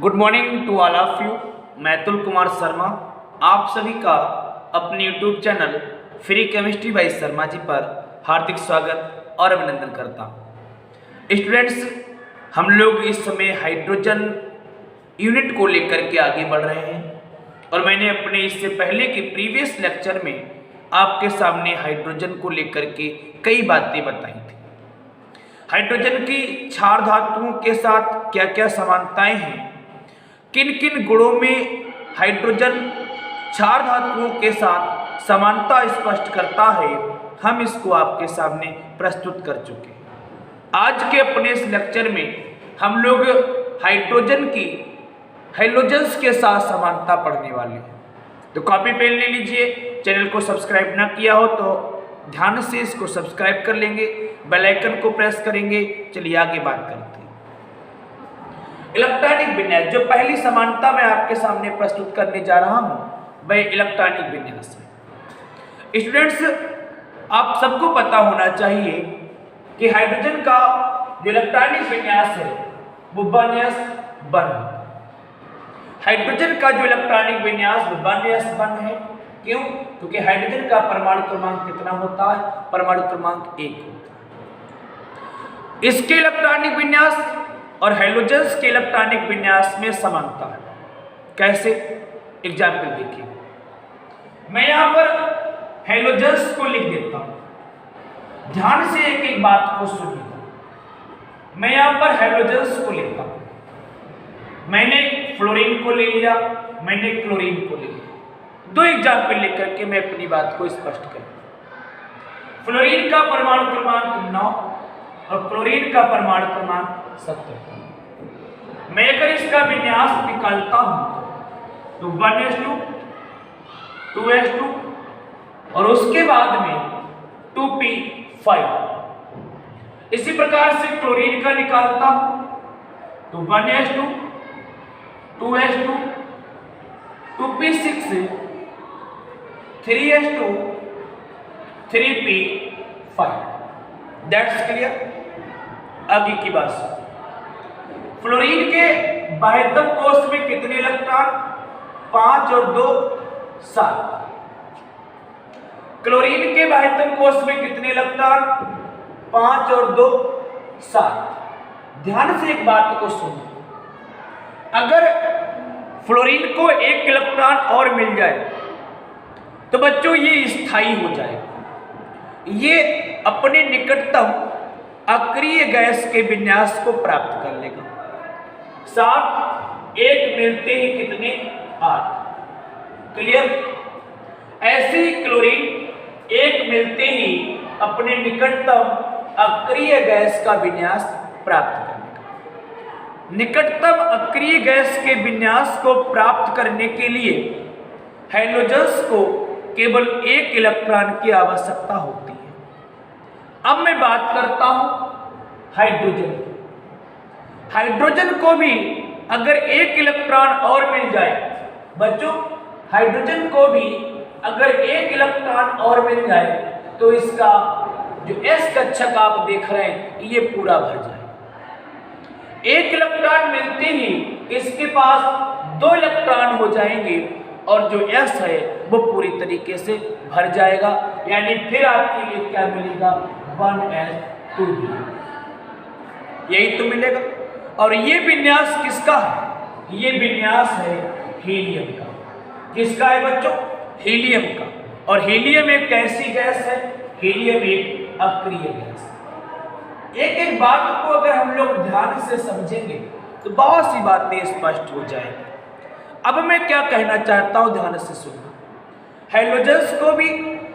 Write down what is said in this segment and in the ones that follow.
Good morning to all of you. मैं अतुल कुमार शर्मा आप सभी का अपने YouTube channel free chemistry by Sharma ji पर हार्दिक स्वागत और अभिनंदन करता हूँ। स्टूडेंट्स, हम लोग इस समय हाइड्रोजन यूनिट को लेकर के आगे बढ़ रहे हैं और मैंने अपने इससे पहले के प्रीवियस लेक्चर में आपके सामने हाइड्रोजन को लेकर के कई बातें बताई थी। हाइड्रोजन की क्षार धातुओं के साथ क्या क्या समानताएं हैं, किन किन गुणों में हाइड्रोजन क्षार धातुओं के साथ समानता स्पष्ट करता है, हम इसको आपके सामने प्रस्तुत कर चुके हैं। आज के अपने इस लेक्चर में हम लोग हाइड्रोजन की हैलोजन्स के साथ समानता पढ़ने वाले हैं। तो कॉपी पेन ले लीजिए। चैनल को सब्सक्राइब ना किया हो तो ध्यान से इसको सब्सक्राइब कर लेंगे, बेल आइकन को प्रेस करेंगे। चलिए आगे बात करते हैं। इलेक्ट्रॉनिक विन्यास, जो पहली समानता मैं आपके सामने प्रस्तुत करने जा रहा हूं वह इलेक्ट्रॉनिक विन्यास है। स्टूडेंट्स, आप सबको पता होना चाहिए कि हाइड्रोजन का जो इलेक्ट्रॉनिक विन्यास है वो 1s1। हाइड्रोजन का जो इलेक्ट्रॉनिक विन्यास 1s1 है। क्यों? क्योंकि हाइड्रोजन का परमाणु क्रमांक कितना होता है? परमाणु क्रमांक 1 होता है। इसके इलेक्ट्रॉनिक विन्यास और हैलोजन्स के इलेक्ट्रॉनिक विन्यास में समानता है। कैसे? एग्जाम्पल देखिए, मैं यहां पर हैलोजन्स को लिख देता हूं। ध्यान से एक एक बात को सुनिएगा। मैं यहां पर हैलोजन्स को लेता हूं। मैंने फ्लोरीन को ले लिया, मैंने क्लोरीन को ले लिया। दो एग्जाम्पल लेकर के मैं अपनी बात को स्पष्ट करूं। फ्लोरीन का परमाणु क्रमांक 9 और क्लोरीन का परमाणु क्रमांक 17। मैं अगर इसका विन्यास निकालता हूं तो 1s2, 2s2 और उसके बाद में 2p5। इसी प्रकार से क्लोरीन का निकालता हूं तो 1s2, 2s2, 2p6, 3s2, 3p5। That's clear. आगे की बात सुनो। फ्लोरीन के बाह्यतम कोष में कितने इलेक्ट्रॉन? 5 और 2 7। क्लोरीन के बाह्यतम कोष में कितने इलेक्ट्रॉन? 5 और 2 7। ध्यान से एक बात को सुनो। अगर फ्लोरीन को एक इलेक्ट्रॉन और मिल जाए तो बच्चों ये स्थायी हो जाएगा। ये अपने निकटतम अक्रिय गैस के विन्यास को प्राप्त कर लेगा। 7 एक मिलते ही कितने? 8। क्लियर। ऐसे ही क्लोरीन एक मिलते ही अपने निकटतम अक्रिय गैस का विन्यास प्राप्त कर लेगा। निकटतम अक्रिय गैस के विन्यास को प्राप्त करने के लिए हैलोजन्स को केवल एक इलेक्ट्रॉन की आवश्यकता होती है। अब मैं बात करता हूं हाइड्रोजन। हाइड्रोजन को भी अगर एक इलेक्ट्रॉन और मिल जाए, बच्चों हाइड्रोजन को भी अगर एक इलेक्ट्रॉन और मिल जाए तो इसका जो s कक्षक आप देख रहे हैं ये पूरा भर जाए। एक इलेक्ट्रॉन मिलते ही इसके पास 2 इलेक्ट्रॉन हो जाएंगे और जो s है वो पूरी तरीके से भर जाएगा। यानी फिर आपके लिए क्या मिलेगा? 1s2। यही तो मिलेगा। और ये विन्यास किसका है? ये विन्यास है हीलियम का। किसका है बच्चों? हीलियम का। और हीलियम एक कैसी गैस है? हीलियम एक अक्रिय गैस। एक एक बात को अगर हम लोग ध्यान से समझेंगे तो बहुत सी बातें स्पष्ट हो जाएंगी। अब मैं क्या कहना चाहता हूं, ध्यान से सुनो। हैलोजन्स को भी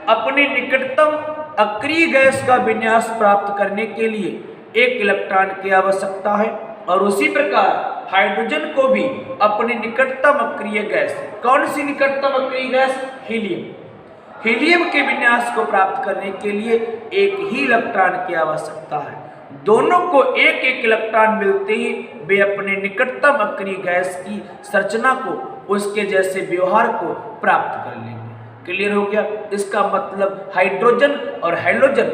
अपने निकटतम अक्रिय गैस का विन्यास प्राप्त करने के लिए एक इलेक्ट्रॉन की आवश्यकता है और उसी प्रकार हाइड्रोजन को भी अपने निकटतम अक्रिय गैस, कौन सी निकटतम अक्रिय गैस? हीलियम। हीलियम के विन्यास को प्राप्त करने के लिए एक ही इलेक्ट्रॉन की आवश्यकता है। दोनों को एक एक इलेक्ट्रॉन मिलते ही वे अपने निकटतम अक्रिय गैस की संरचना को, उसके जैसे व्यवहार को प्राप्त कर लेंगे। क्लियर हो गया? इसका मतलब हाइड्रोजन और हैलोजन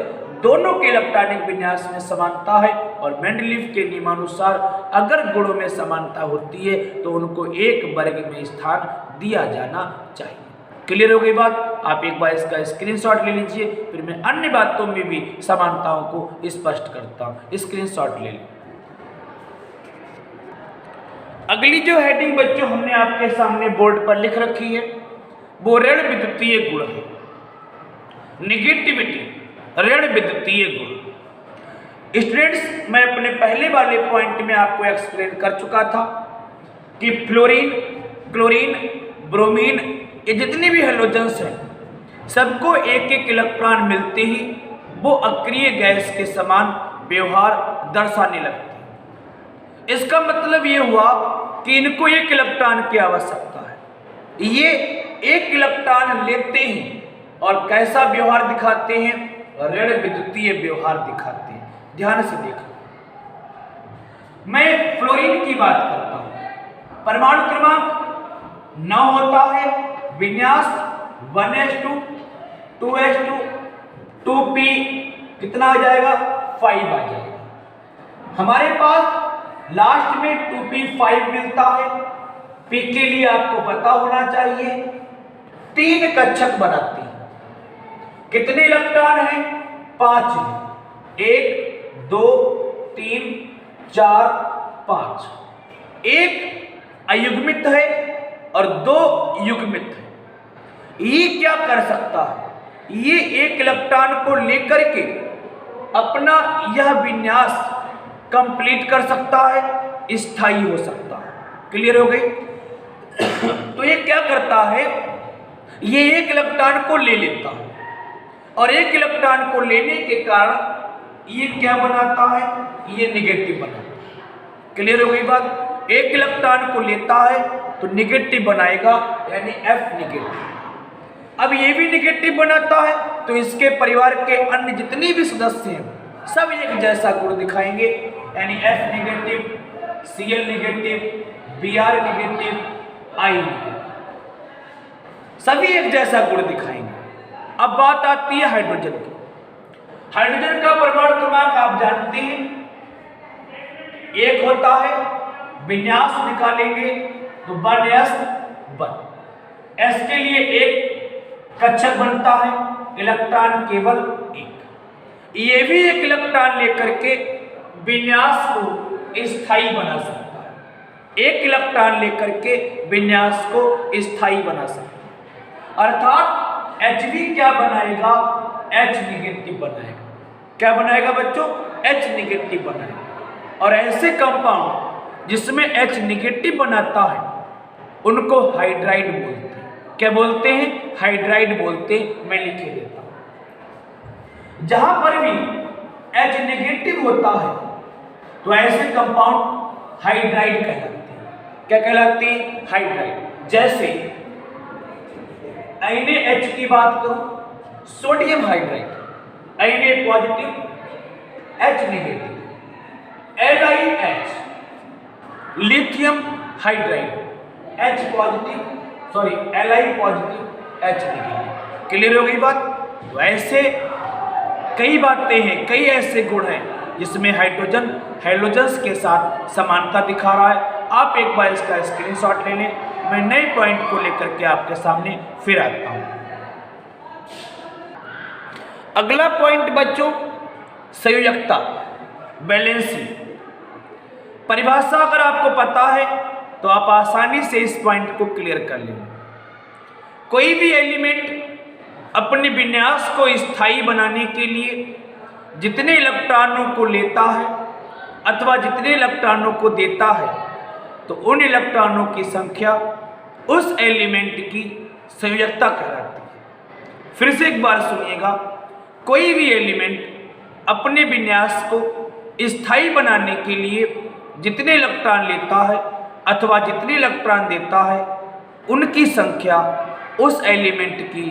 दोनों के इलेक्ट्रॉनिक विन्यास में समानता है और मेंडलीव के नियमानुसार अगर गुणों में समानता होती है तो उनको एक वर्ग में स्थान दिया जाना चाहिए। क्लियर हो गई बात? आप एक बार इसका स्क्रीनशॉट ले लीजिए, फिर मैं अन्य बातों में भी समानताओं को स्पष्ट करता हूं। स्क्रीनशॉट ले लीजिए। अगली जो हेडिंग बच्चों हमने आपके सामने बोर्ड पर लिख रखी है वो ऋण विद्युतीय गुण है। निगेटिविटी, ऋण विद्युतीय गुण। स्टूडेंट्स, मैं अपने पहले वाले पॉइंट में आपको एक्सप्लेन कर चुका था कि फ्लोरीन, क्लोरीन, ब्रोमीन, ये जितनी भी हेलोजेंस हैं सबको एक एक इलेक्ट्रॉन मिलते ही वो अक्रिय गैस के समान व्यवहार दर्शाने लगते हैं। इसका मतलब ये हुआ कि इनको एक इलेक्ट्रॉन की आवश्यकता है। ये एक इलेक्ट्रॉन लेते हैं और कैसा व्यवहार दिखाते हैं? ऋण विद्युतीय व्यवहार दिखाते हैं। ध्यान से देखो, मैं फ्लोरीन की बात करता हूं। परमाणु क्रमांक 9 होता है, विन्यास 1s2 2s2 2p कितना आ जाएगा? 5 आ जाएगा। हमारे पास लास्ट में 2p5 मिलता है। p के लिए आपको पता होना चाहिए 3 कक्षक बनाती है। कितने इलेक्ट्रॉन हैं? 5। 1 2 3 4 5। एक अयुग्मित है और 2 युग्मित है। ये क्या कर सकता है? ये एक इलेक्ट्रॉन को लेकर के अपना यह विन्यास कंप्लीट कर सकता है, स्थायी हो सकता है। क्लियर हो गई? तो ये क्या करता है? ये एक इलेक्ट्रॉन को ले लेता है और एक इलेक्ट्रॉन को लेने के कारण ये क्या बनाता है? ये निगेटिव बनाता है। क्लियर हो गई बात? एक इलेक्ट्रॉन को लेता है तो निगेटिव बनाएगा, यानी F निगेटिव। अब ये भी निगेटिव बनाता है तो इसके परिवार के अन्य जितने भी सदस्य हैं सब एक जैसा गुण दिखाएंगे, यानी F negative, Cl negative, Br negative, I negative, सभी एक जैसा गुण दिखाएंगे। अब बात आती है हाइड्रोजन की। हाइड्रोजन का परमाणु क्रमांक आप जानते हैं, 1 होता है। विन्यास निकालेंगे तो 1s1। S के लिए एक कक्षक बनता है, इलेक्ट्रॉन केवल 1। ये भी एक इलेक्ट्रॉन लेकर के विन्यास को स्थायी बना सकता है। एक इलेक्ट्रॉन लेकर के विन्यास को स्थायी बना सकता है। अर्थात Hb क्या बनाएगा? H निगेटिव बनाएगा। क्या बनाएगा बच्चों? H निगेटिव बनाएगा। और ऐसे कंपाउंड जिसमें H निगेटिव बनाता है उनको हाइड्राइड बोलते हैं। क्या बोलते हैं? हाइड्राइड बोलते हैं। मैं लिखे देता हूं। जहां पर भी H नेगेटिव होता है तो ऐसे कंपाउंड हाइड्राइड कहलाते हैं। क्या कहलाते हैं? हाइड्राइड। जैसे Na की बात करूं, sodium hydride, Na positive, H negative, LiH, lithium hydride, H positive, sorry Li positive, H negative. Clear हो गई बात? तो ऐसे कई बातें हैं, कई ऐसे गुण हैं जिसमें हाइड्रोजन हेलोजेंस के साथ समानता दिखा रहा है। आप एक बार इसका स्क्रीनशॉट ले लें। मैं नए पॉइंट को लेकर के आपके सामने फिर आता हूं। अगला पॉइंट बच्चों, संयोजकता, वैलेंसी। परिभाषा अगर आपको पता है तो आप आसानी से इस पॉइंट को क्लियर कर लेंगे। कोई भी एलिमेंट अपने विन्यास को स्थायी बनाने के लिए जितने इलेक्ट्रॉनों को लेता है अथवा जितने इलेक्ट्रॉनों को देता है तो उन इलेक्ट्रॉनों की संख्या उस एलिमेंट की संयोजकता कहलाती है। फिर से एक बार सुनिएगा, कोई भी एलिमेंट अपने विन्यास को स्थायी बनाने के लिए जितने इलेक्ट्रॉन लेता है अथवा जितने इलेक्ट्रॉन देता है उनकी संख्या उस एलिमेंट की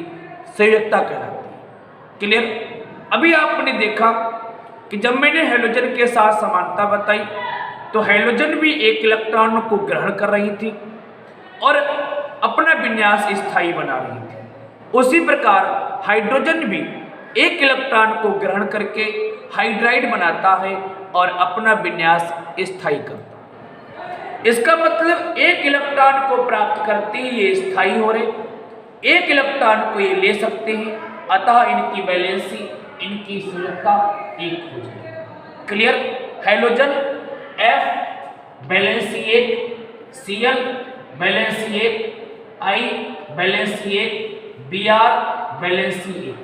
संयोजकता कहलाती है। क्लियर? अभी आपने देखा कि जब मैंने हेलोजन के साथ समानता बताई तो हेलोजन भी एक इलेक्ट्रॉन को ग्रहण कर रही थी और अपना विन्यास स्थायी बना रही थी। उसी प्रकार हाइड्रोजन भी एक इलेक्ट्रॉन को ग्रहण करके हाइड्राइड बनाता है और अपना विन्यास स्थायी करता है। इसका मतलब एक इलेक्ट्रॉन को प्राप्त करते ही ये स्थायी हो रहे, एक इलेक्ट्रॉन को ये ले सकते हैं, अतः इनकी वैलेंसी, इनकी स्थिरता एक हो जाएगी। Clear? Halogen F valency 1, Cl valency 1, I valency 1, Br valency 1,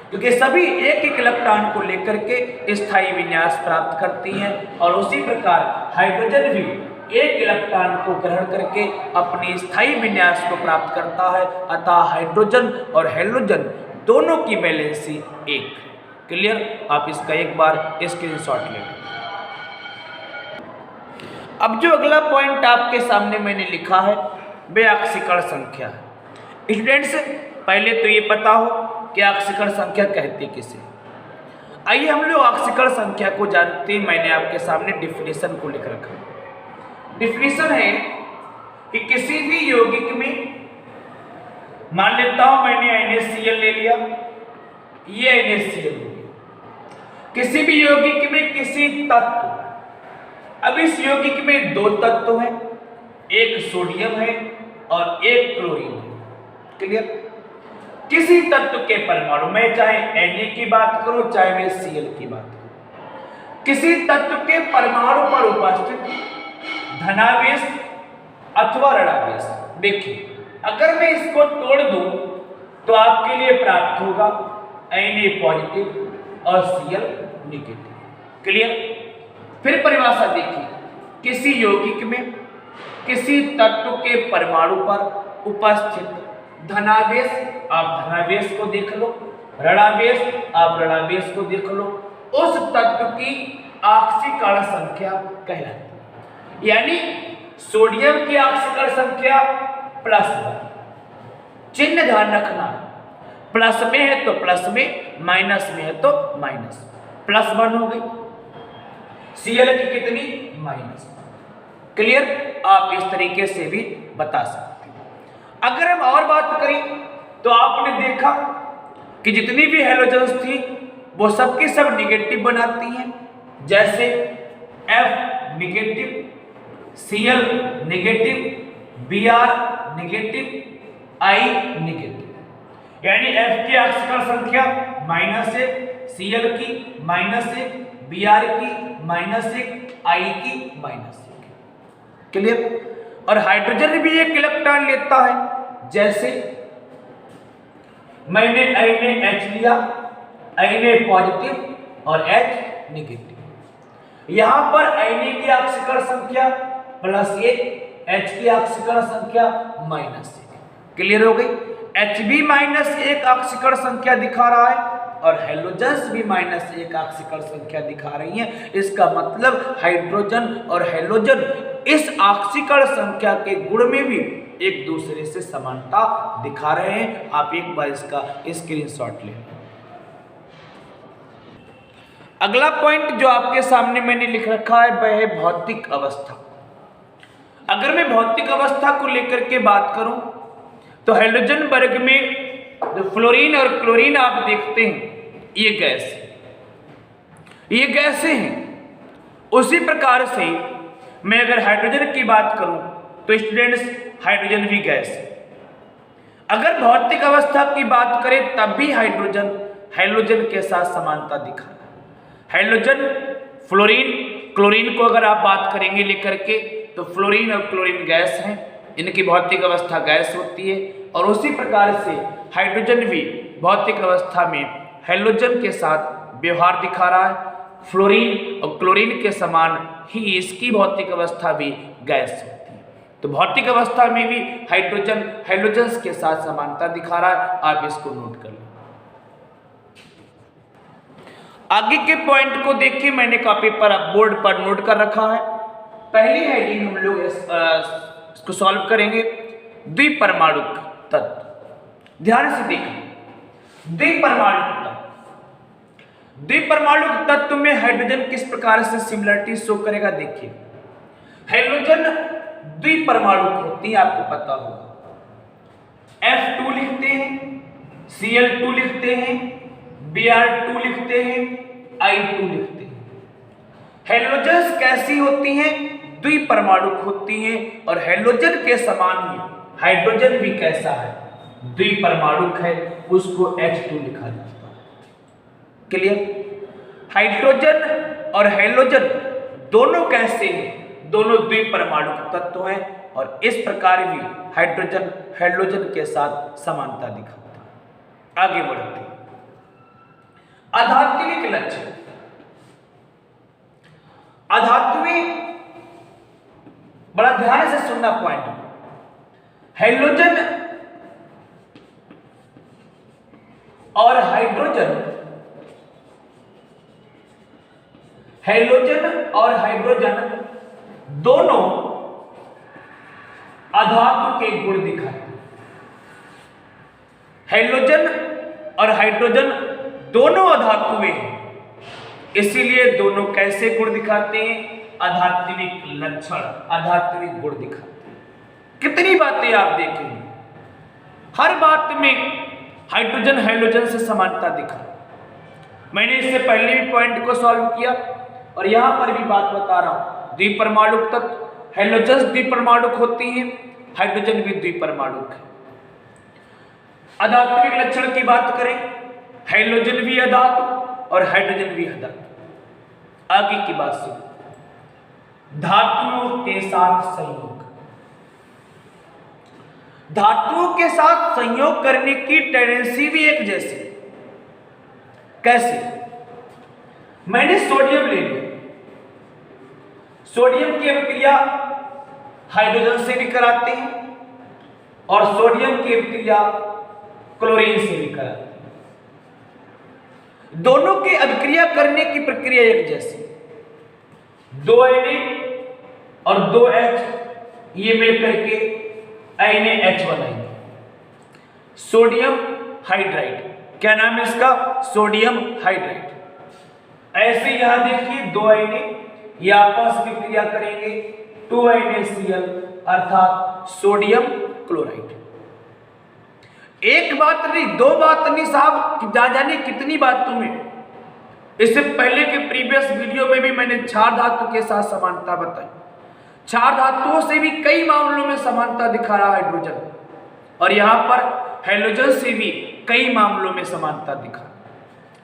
क्योंकि सभी एक एक इलेक्ट्रॉन को लेकर के स्थायी विन्यास प्राप्त करती हैं। और उसी प्रकार हाइड्रोजन भी एक इलेक्ट्रॉन को ग्रहण करके अपनी स्थायी विन्यास को प्राप्त करता है, अतः हाइड्रोजन और हैलोजन दोनों की वैलेंसी 1। क्लियर? आप इसका एक बार स्क्रीनशॉट ले लें। अब जो अगला पॉइंट आपके सामने मैंने लिखा है वे ऑक्सीकरण संख्या है। स्टूडेंट्स, पहले तो ये पता हो कि ऑक्सीकरण संख्या कहते किसे। आइए हम लोग ऑक्सीकरण संख्या को जानते हैं। मैंने आपके सामने डिफिनेशन को लिख रखा है। डिफिनेशन है कि किसी भी यौगिक में, मान लेता हूं मैंने NaCl ले लिया, ये NaCl हो गया। किसी भी यौगिक में किसी तत्व, अब इस यौगिक में 2 तत्व हैं, एक सोडियम है और एक क्लोरीन है। क्लियर? किसी तत्व के परमाणु में, चाहे Na की बात करो चाहे मैं Cl की बात करूं, किसी तत्व के परमाणु पर उपस्थित धनावेश अथवा ऋणावेश, देखिए अगर मैं इसको तोड़ दूं तो आपके लिए प्राप्त होगा Na पॉजिटिव और Cl नेगेटिव। क्लियर? फिर परिभाषा देखिए, किसी यौगिक में किसी तत्व के परमाणु पर उपस्थित धनावेश, आप धनावेश को देख लो, ऋणावेश आप ऋणावेश को देख लो, उस तत्व की ऑक्सीकरण संख्या कहलाती है। यानी सोडियम की ऑक्सीकरण संख्या +1, चिन्ह ध्यान रखना, प्लस में है तो प्लस में, माइनस में है तो माइनस, +1 हो गई। Cl की कितनी? -। क्लियर? आप इस तरीके से भी बता सकते हैं। अगर हम और बात करें तो आपने देखा कि जितनी भी हैलोजन्स थी वो सबके सब निगेटिव बनाती हैं, जैसे F negative, Cl negative, Br negative, I negative. यानी F की ऑक्सीकरण संख्या -1, Cl की -1, Br की -1, I की -1। क्लियर? और हाइड्रोजन भी एक इलेक्ट्रॉन लेता है, जैसे मैंने NaH लिया, Na पॉजिटिव और H नेगेटिव। यहां पर Na की ऑक्सीकरण संख्या +1, H की ऑक्सीकरण संख्या -1। क्लियर हो गई? Hb -1 ऑक्सीकरण संख्या दिखा रहा है और हैलोजन्स भी -1 ऑक्सीकरण संख्या दिखा रही हैं। इसका मतलब हाइड्रोजन और हैलोजन इस ऑक्सीकरण संख्या के गुण में भी एक दूसरे से समानता दिखा रहे हैं। आप एक बार इसका स्क्रीनशॉट लें। अगला पॉइंट जो आपके सामने मैंने लिख रखा है वह है भौतिक अवस्था। अगर मैं भौतिक अवस्था को लेकर के बात करूं तो हैलोजन वर्ग में जो फ्लोरीन और क्लोरीन आप देखते हैं ये गैस है, ये गैसें हैं। उसी प्रकार से मैं अगर हाइड्रोजन की बात करूं तो स्टूडेंट्स हाइड्रोजन भी गैस है। अगर भौतिक अवस्था की बात करें तब भी हाइड्रोजन हैलोजन के साथ समानता दिखा रहा है। हैलोजन, फ्लोरीन, क्लोरीन को अगर आप बात करेंगे लेकर के तो फ्लोरीन और क्लोरीन गैस हैं, इनकी भौतिक अवस्था गैस होती है। और उसी प्रकार से हाइड्रोजन भी भौतिक अवस्था में हैलोजन के साथ व्यवहार दिखा रहा है। फ्लोरीन और क्लोरीन के समान ही इसकी भौतिक अवस्था भी गैस होती है। तो भौतिक अवस्था में भी हाइड्रोजन हैलोजन्स के साथ समानता दिखा रहा है। आप इसको नोट कर लो। आगे के पॉइंट को देखिए, मैंने कॉपी पर बोर्ड पर नोट कर रखा है। पहली हेडिंग हम लोग इसको सॉल्व करेंगे, द्विपरमाणुक तत्व। ध्यान से देखिए, द्विपरमाणुक तत्व, द्विपरमाणुक तत्व में हाइड्रोजन किस प्रकार से सिमिलरिटी शो करेगा। देखिए, हाइड्रोजन द्विपरमाणुक होती है, आपको पता होगा। F2 लिखते हैं, Cl2 लिखते हैं, Br2 लिखते हैं, I2 लिखते हैं। हैलोजन्स कैसी होती हैं? द्विपरमाणुक होती हैं और हैलोजन के समान ही हाइड्रोजन भी कैसा है? द्विपरमाणुक है, उसको H2 लिखा जाता है। क्लियर? हाइड्रोजन और हैलोजन दोनों कैसे हैं? दोनों द्विपरमाणुक तत्व हैं और इस प्रकार भी हाइड्रोजन हैलोजन के साथ समानता दिखाता है। आगे बढ़ते हैं। अधात्विक लक्षण। अधात्विक, बड़ा ध्यान से सुनना पॉइंट। हैलोजन और हाइड्रोजन, हैलोजन और हाइड्रोजन दोनों अधातु के गुण दिखाते हैं। हैलोजन और हाइड्रोजन दोनों अधातुएं हैं, इसीलिए दोनों कैसे गुण दिखाते हैं? अधात्विक लक्षण, अधात्विक गुण दिखाते हैं। कितनी बातें आप देखेंगे, हर बात में हाइड्रोजन हैलोजन से समानता दिखा। मैंने इससे पहले भी पॉइंट को सॉल्व किया और यहां पर भी बात बता रहा हूं। द्विपरमाणुक तत्व, हैलोजन द्विपरमाणुक होती हैं, हाइड्रोजन भी द्विपरमाणुक है। अधात्विक लक्षण की बात करें, हैलोजन भी अधातु और हाइड्रोजन भी अधातु। आगे की बात सुनो। धातुओं के साथ संयोग। धातुओं के साथ संयोग करने की टेंडेंसी भी एक जैसी। कैसे? मैंने सोडियम ले लिया, सोडियम की अभिक्रिया हाइड्रोजन से भी कराते हैं और सोडियम की अभिक्रिया क्लोरीन से भी कराते हैं। दोनों की अभिक्रिया करने की प्रक्रिया एक जैसी। 2 Na और 2 H ये मिलकर के NaH बनाएंगे, सोडियम हाइड्राइड। क्या नाम है इसका? Sodium hydride. ऐसे यहां देखिए 2 Na ये आपस में क्रिया करेंगे 2NaCl अर्थात सोडियम क्लोराइड। एक बात नहीं, 2 बात नहीं साहब, जाने कितनी बातों में। इससे पहले के प्रीवियस वीडियो में भी मैंने क्षार धातु के साथ समानता बताई। क्षार धातुओं से भी कई मामलों में समानता दिखा रहा हाइड्रोजन, और यहां पर हैलोजन से भी कई मामलों में समानता दिखा।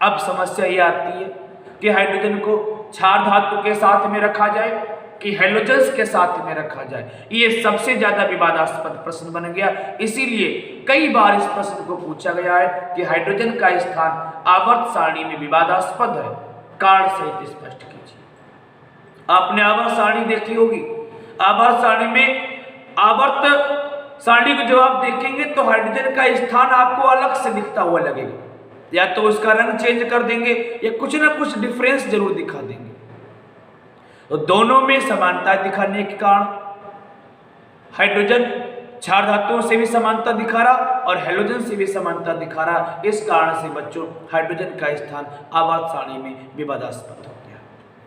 अब समस्या यह आती है कि हाइड्रोजन को क्षार धातु के साथ में रखा जाए कि हैलोजन के साथ में रखा जाए। ये सबसे ज्यादा विवादास्पद प्रश्न बन गया, इसीलिए कई बार इस प्रश्न को पूछा गया है कि हाइड्रोजन का स्थान आवर्त सारणी में विवादास्पद है, कारण सहित स्पष्ट कीजिए। आपने आवर्त सारणी देखी होगी, आवर्त सारणी में आवर्त सारणी को जब आप देखेंगे तो हाइड्रोजन का स्थान आपको अलग से दिखता हुआ लगेगा, या तो उसका रंग चेंज कर देंगे या कुछ ना कुछ डिफरेंस जरूर दिखा देंगे। तो दोनों में समानता दिखाने के कारण हाइड्रोजन क्षार धातुओं से भी समानता दिखा रहा और हैलोजन से भी समानता दिखा रहा। इस कारण से बच्चों हाइड्रोजन का स्थान आवर्त सारणी में विवादास्पद हो गया।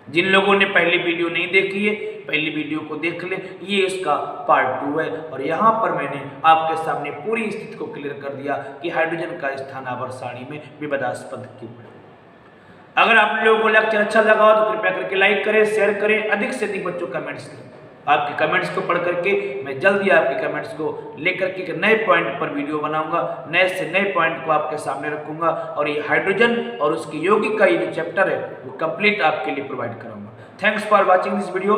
जिन लोगों ने पहली वीडियो नहीं देखी है, पहली वीडियो को देख लें, ये इसका पार्ट 2 है और यहाँ पर मैंने आपके सामने पूरी स्थिति को क्लियर कर दिया कि हाइड्रोजन का स्थान आवर्त सारणी में विवादास्पद क्यों है। अगर आप लोगों को लेक्चर अच्छा लगा हो तो कृपया करके लाइक करें, शेयर करें, अधिक से अधिक बच्चों कमेंट्स करें। आपके कमेंट्स को पढ़ करके मैं जल्दी आपके कमेंट्स को लेकर के नए पॉइंट पर वीडियो बनाऊंगा, नए से नए पॉइंट को आपके सामने रखूंगा और ये हाइड्रोजन और उसकी यौगिक का ये जो चैप्टर है वो कंप्लीट आपके लिए प्रोवाइड करूंगा। Thanks for watching this video.